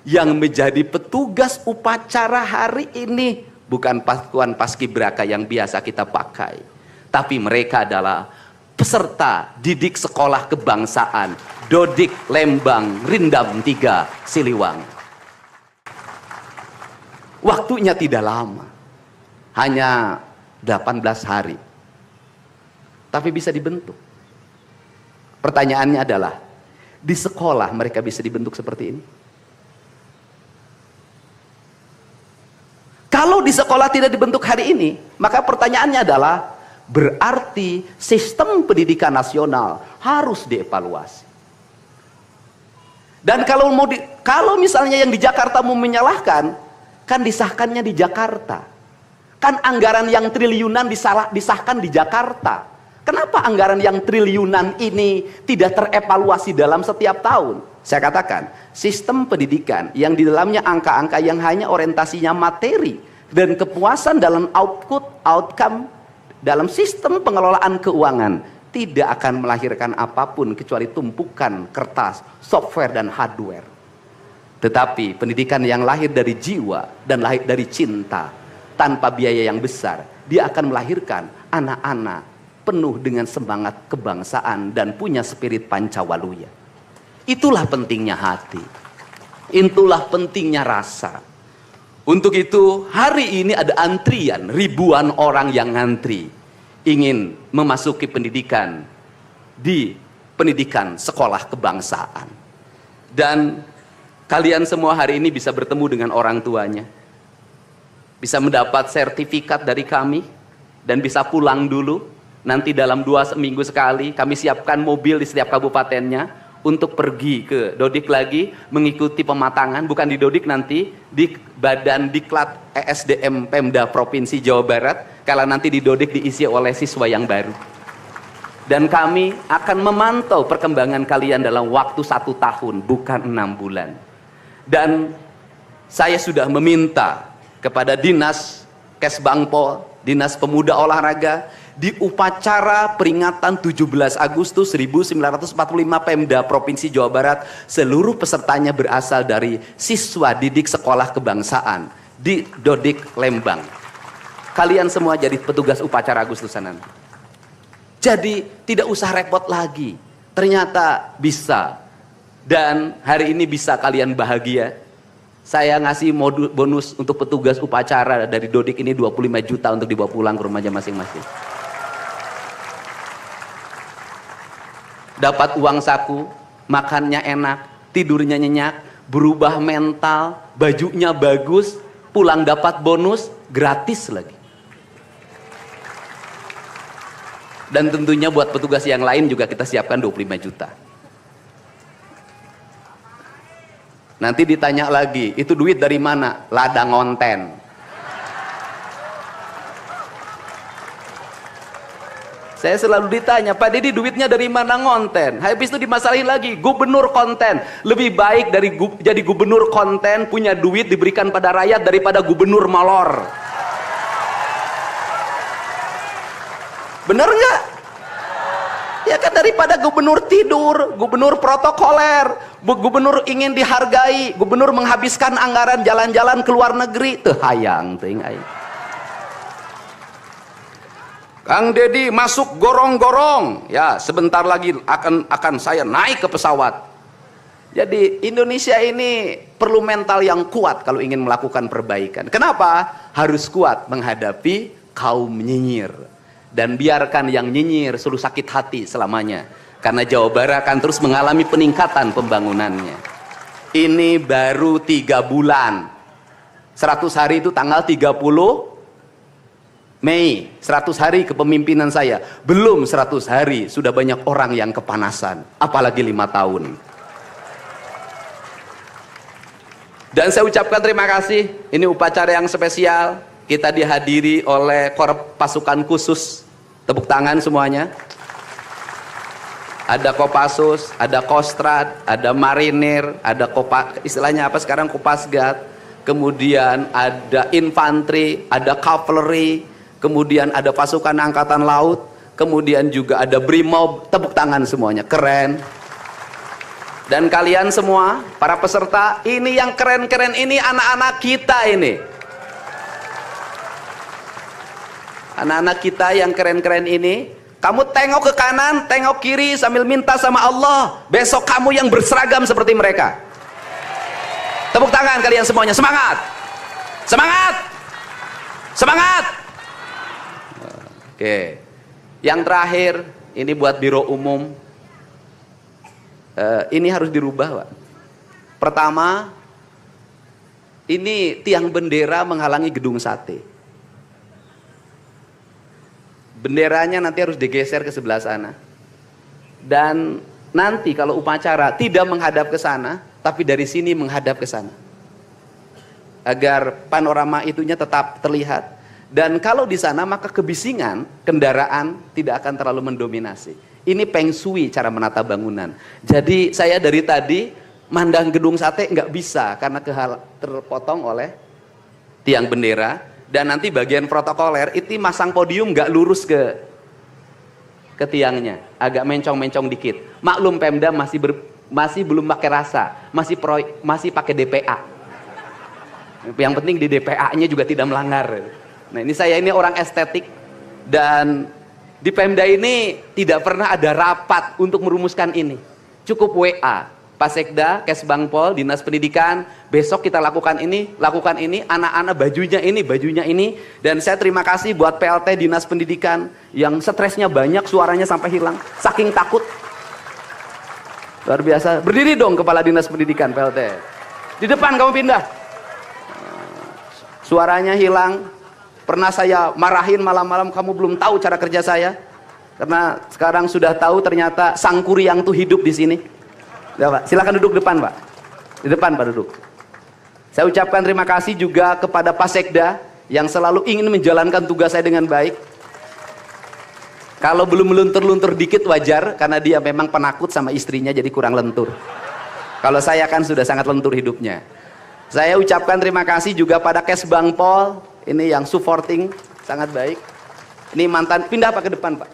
yang menjadi petugas upacara hari ini bukan pasukan paskibraka yang biasa kita pakai, tapi mereka adalah peserta didik sekolah kebangsaan Dodik Lembang Rindam 3 Siliwangi. Waktunya tidak lama, hanya 18 hari, tapi bisa dibentuk. Pertanyaannya adalah, di sekolah mereka bisa dibentuk seperti ini? Kalau di sekolah tidak dibentuk hari ini, maka pertanyaannya adalah, berarti sistem pendidikan nasional harus dievaluasi. Dan kalau misalnya yang di Jakarta mau menyalahkan, kan disahkannya di Jakarta. Kan anggaran yang triliunan disahkan di Jakarta. Kenapa anggaran yang triliunan ini tidak terevaluasi dalam setiap tahun? Saya katakan, sistem pendidikan yang di dalamnya angka-angka yang hanya orientasinya materi dan kepuasan dalam outcome dalam sistem pengelolaan keuangan tidak akan melahirkan apapun kecuali tumpukan kertas, software dan hardware. Tetapi pendidikan yang lahir dari jiwa dan lahir dari cinta tanpa biaya yang besar, dia akan melahirkan anak-anak penuh dengan semangat kebangsaan dan punya spirit Pancawaluya. Itulah pentingnya hati, itulah pentingnya rasa. Untuk itu hari ini ada antrian, ribuan orang yang ngantri ingin memasuki pendidikan di pendidikan sekolah kebangsaan. Dan kalian semua hari ini bisa bertemu dengan orang tuanya, bisa mendapat sertifikat dari kami, dan bisa pulang dulu. Nanti dalam 2 minggu sekali kami siapkan mobil di setiap kabupatennya untuk pergi ke Dodik lagi, mengikuti pematangan, bukan di Dodik nanti, di Badan Diklat ESDM Pemda Provinsi Jawa Barat, kalau nanti di Dodik diisi oleh siswa yang baru. Dan kami akan memantau perkembangan kalian dalam waktu 1 tahun, bukan 6 bulan. Dan saya sudah meminta kepada Dinas Kesbangpol, Dinas Pemuda Olahraga, di upacara peringatan 17 Agustus 1945 Pemda Provinsi Jawa Barat, seluruh pesertanya berasal dari siswa didik sekolah kebangsaan di Dodik Lembang. Kalian semua jadi petugas upacara Agustusan nanti. Jadi tidak usah repot lagi, ternyata bisa. Dan hari ini bisa kalian bahagia. Saya ngasih bonus untuk petugas upacara dari Dodik ini 25 juta untuk dibawa pulang ke rumahnya masing-masing. Dapat uang saku, makannya enak, tidurnya nyenyak, berubah mental, bajunya bagus, pulang dapat bonus, gratis lagi. Dan tentunya buat petugas yang lain juga kita siapkan 25 juta. Nanti ditanya lagi, itu duit dari mana? Ladang ngonten. Saya selalu ditanya, Pak Dedi duitnya dari mana ngonten? Habis itu dimasalahin lagi, gubernur konten. Lebih baik dari jadi gubernur konten, punya duit diberikan pada rakyat daripada gubernur molor. Bener nggak? Ya kan, daripada gubernur tidur, gubernur protokoler, gubernur ingin dihargai, gubernur menghabiskan anggaran jalan-jalan ke luar negeri, teu hayang teuing aing. Kang Dedi masuk gorong-gorong, ya sebentar lagi akan saya naik ke pesawat. Jadi Indonesia ini perlu mental yang kuat kalau ingin melakukan perbaikan. Kenapa? Harus kuat menghadapi kaum nyinyir. Dan biarkan yang nyinyir selalu sakit hati selamanya. Karena Jawa Barat akan terus mengalami peningkatan pembangunannya. Ini baru 3 bulan. 100 hari itu tanggal 30 Mei, 100 hari kepemimpinan saya. Belum 100 hari, sudah banyak orang yang kepanasan. Apalagi 5 tahun. Dan saya ucapkan terima kasih. Ini upacara yang spesial. Kita dihadiri oleh Korps Pasukan Khusus. Tepuk tangan semuanya. Ada Kopassus, ada Kostrad, ada Marinir, ada istilahnya apa sekarang, Kopasgat. Kemudian ada infanteri, ada cavalry. Kemudian ada pasukan angkatan laut, kemudian juga ada brimob. Tepuk tangan semuanya, keren. Dan kalian semua, para peserta, ini yang keren-keren ini anak-anak kita ini. Anak-anak kita yang keren-keren ini, kamu tengok ke kanan, tengok kiri sambil minta sama Allah, besok kamu yang berseragam seperti mereka. Tepuk tangan kalian semuanya, semangat! Semangat! Semangat! Oke. Yang terakhir, ini buat biro umum. Ini harus dirubah, Pak. Pertama, ini tiang bendera menghalangi gedung sate. Benderanya nanti harus digeser ke sebelah sana. Dan nanti kalau upacara tidak menghadap ke sana, tapi dari sini menghadap ke sana. Agar panorama itunya tetap terlihat. Dan kalau di sana maka kebisingan kendaraan tidak akan terlalu mendominasi. Ini feng shui cara menata bangunan. Jadi saya dari tadi mandang gedung sate nggak bisa karena terpotong oleh tiang bendera. Dan nanti bagian protokoler itu masang podium nggak lurus ke tiangnya, agak mencong-mencong dikit. Maklum Pemda masih belum pakai rasa, masih pakai DPA. Yang penting di DPA-nya juga tidak melanggar. Nah ini saya ini orang estetik dan di Pemda ini tidak pernah ada rapat untuk merumuskan ini. Cukup WA, Pak Sekda, Kesbangpol, Dinas Pendidikan, besok kita lakukan ini, anak-anak bajunya ini. Dan saya terima kasih buat PLT Dinas Pendidikan yang stresnya banyak, suaranya sampai hilang, saking takut. Luar biasa. Berdiri dong Kepala Dinas Pendidikan PLT. Di depan kamu pindah. Suaranya hilang. Pernah saya marahin malam-malam, kamu belum tahu cara kerja saya. Karena sekarang sudah tahu ternyata Sang Kuryang tuh hidup di sini. Ya, Pak. Silakan duduk depan, Pak. Di depan, Pak, duduk. Saya ucapkan terima kasih juga kepada Pak Sekda yang selalu ingin menjalankan tugas saya dengan baik. Kalau belum meluntur-luntur dikit wajar, karena dia memang penakut sama istrinya jadi kurang lentur. Kalau saya kan sudah sangat lentur hidupnya. Saya ucapkan terima kasih juga pada Kesbangpol, ini yang supporting sangat baik. Ini mantan, pindah Pak ke depan, Pak.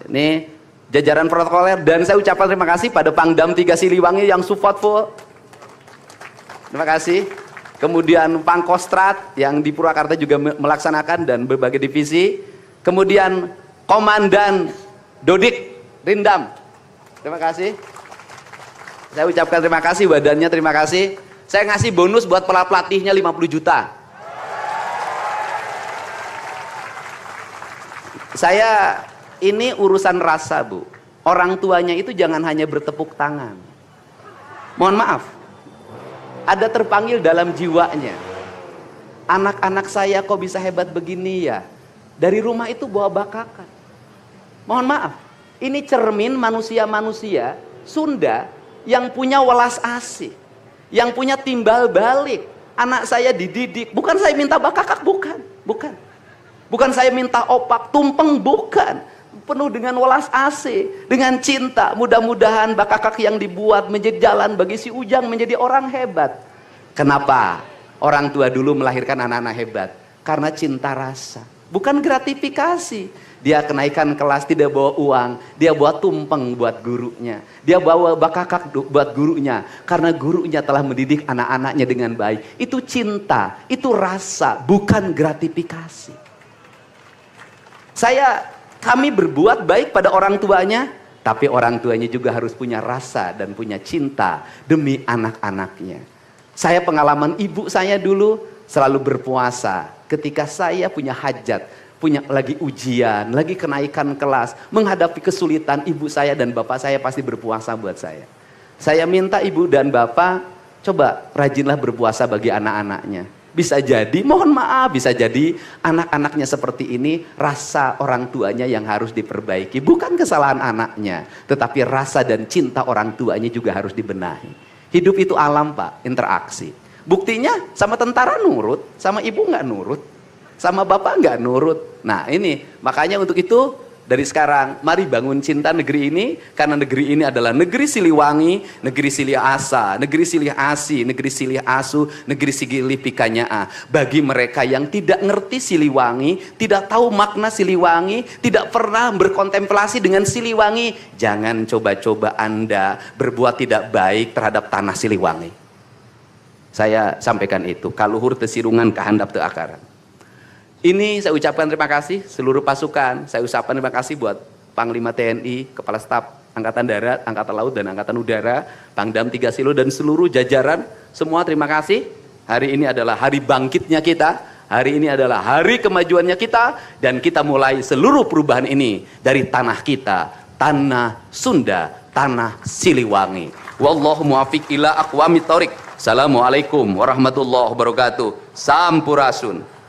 Ini jajaran protokoler, dan saya ucapkan terima kasih pada Pangdam 3 Siliwangi yang support full. Terima kasih. Kemudian Pangkostrat yang di Purwakarta juga melaksanakan dan berbagai divisi. Kemudian Komandan Dodik Rindam. Terima kasih. Saya ucapkan terima kasih, badannya terima kasih. Saya ngasih bonus buat pelatihnya 50 juta. Saya ini urusan rasa, Bu. Orang tuanya itu jangan hanya bertepuk tangan. Mohon maaf, ada terpanggil dalam jiwanya. Anak-anak saya kok bisa hebat begini ya? Dari rumah itu bawa bakakan. Mohon maaf, ini cermin manusia-manusia Sunda yang punya welas asih, yang punya timbal balik. Anak saya dididik, bukan saya minta bakakak, bukan. Bukan saya minta opak, tumpeng, bukan. Penuh dengan welas asih, dengan cinta. Mudah-mudahan bakakak yang dibuat menjadi jalan bagi si Ujang menjadi orang hebat. Kenapa orang tua dulu melahirkan anak-anak hebat? Karena cinta rasa, bukan gratifikasi. Dia kenaikan kelas tidak bawa uang, dia bawa tumpeng buat gurunya, dia bawa bakakak buat gurunya, karena gurunya telah mendidik anak-anaknya dengan baik. Itu cinta, itu rasa, bukan gratifikasi. Kami berbuat baik pada orang tuanya, tapi orang tuanya juga harus punya rasa dan punya cinta demi anak-anaknya. Saya pengalaman ibu saya dulu selalu berpuasa ketika saya punya hajat, punya lagi ujian, lagi kenaikan kelas, menghadapi kesulitan, ibu saya dan bapak saya pasti berpuasa buat saya. Saya minta ibu dan bapak, coba rajinlah berpuasa bagi anak-anaknya. Bisa jadi, mohon maaf, bisa jadi anak-anaknya seperti ini, rasa orang tuanya yang harus diperbaiki. Bukan kesalahan anaknya, tetapi rasa dan cinta orang tuanya juga harus dibenahi. Hidup itu alam, Pak, interaksi. Buktinya sama tentara nurut, sama ibu nggak nurut, sama bapak nggak nurut. Nah ini, makanya untuk itu dari sekarang, mari bangun cinta negeri ini, karena negeri ini adalah negeri Siliwangi, negeri Silih Asa, negeri Silih Asi, negeri Silih Asu, negeri Silih Pikanyaa. Bagi mereka yang tidak ngerti Siliwangi, tidak tahu makna Siliwangi, tidak pernah berkontemplasi dengan Siliwangi, jangan coba-coba Anda berbuat tidak baik terhadap tanah Siliwangi. Saya sampaikan itu, kaluhur tesirungan kahandap teu akaran. Ini saya ucapkan terima kasih seluruh pasukan. Saya ucapkan terima kasih buat Panglima TNI, Kepala Staf Angkatan Darat, Angkatan Laut, dan Angkatan Udara, Pangdam 3 Silo, dan seluruh jajaran. Semua terima kasih. Hari ini adalah hari bangkitnya kita. Hari ini adalah hari kemajuannya kita. Dan kita mulai seluruh perubahan ini dari tanah kita, tanah Sunda, tanah Siliwangi. Wallahu muwaffiq ila aqwamit thoriq. Assalamualaikum warahmatullahi wabarakatuh. Sampurasun.